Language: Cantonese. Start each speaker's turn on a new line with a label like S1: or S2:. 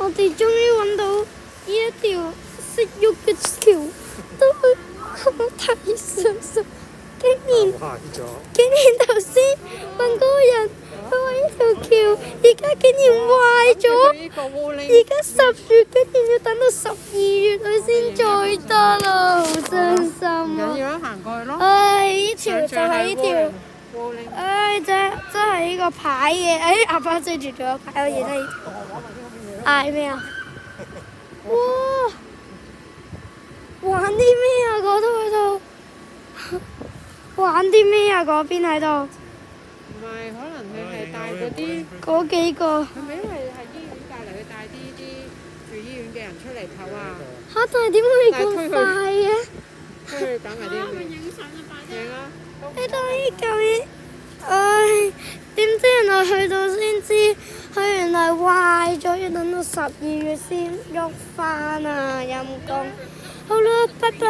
S1: 我哋終於揾到呢一條識喐嘅橋，都太上手！竟然頭先問嗰個人，佢話呢條橋而家竟然壞咗，而家10月竟然要等到12月佢先再得啦，好傷心啊！
S2: 緊要啊，行過去咯。
S1: 唉，呢條就係呢條。唉，真係呢個牌嘅，阿爸追住咗個牌，我認得呢條。嗌咩啊？哇！玩啲咩啊？嗰度玩啲咩啊？嗰邊喺度。
S2: 唔係，可能佢係帶嗰啲。
S1: 嗰幾個。
S2: 係咪因為係醫院帶嚟，佢帶啲住醫院嘅人出嚟唞啊？
S1: 嚇！但係點可以咁快嘅？
S2: 出去等埋啲人。影相啊！快啲。影啊！
S1: 你睇呢嚿嘢，唉，點知原來去到先知，佢原來壞咗，要等到12月先喐返啊！陰公，好啦，拜拜。